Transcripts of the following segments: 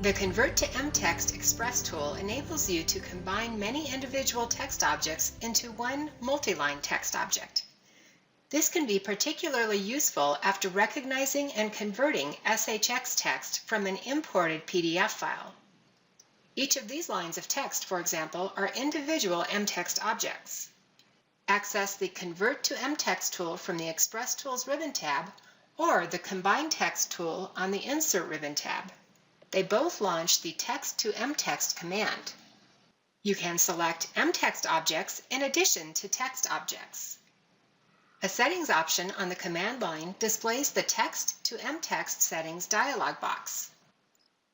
The Convert to MText Express tool enables you to combine many individual text objects into one multi-line text object. This can be particularly useful after recognizing and converting SHX text from an imported PDF file. Each of these lines of text, for example, are individual MText objects. Access the Convert to MText tool from the Express Tools ribbon tab or the Combine Text tool on the Insert ribbon tab. They both launch the Text to MText command. You can select MText objects in addition to text objects. A Settings option on the command line displays the Text to MText settings dialog box.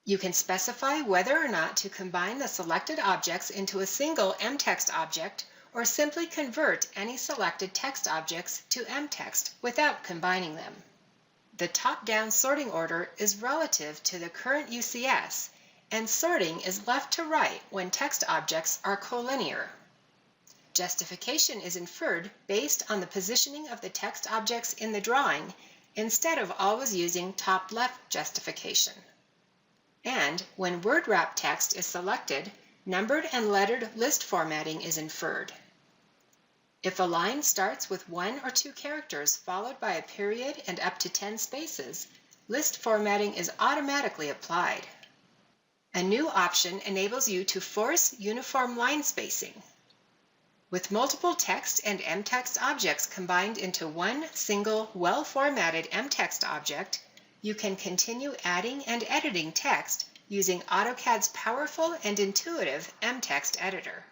You can specify whether or not to combine the selected objects into a single MText object or simply convert any selected text objects to MText without combining them. The top-down sorting order is relative to the current UCS, and sorting is left to right when text objects are collinear. Justification is inferred based on the positioning of the text objects in the drawing instead of always using top-left justification. And when word wrap text is selected, numbered and lettered list formatting is inferred. If a line starts with 1 or 2 characters followed by a period and up to 10 spaces, list formatting is automatically applied. A new option enables you to force uniform line spacing. With multiple text and MText objects combined into one single, well-formatted MText object, you can continue adding and editing text using AutoCAD's powerful and intuitive MText editor.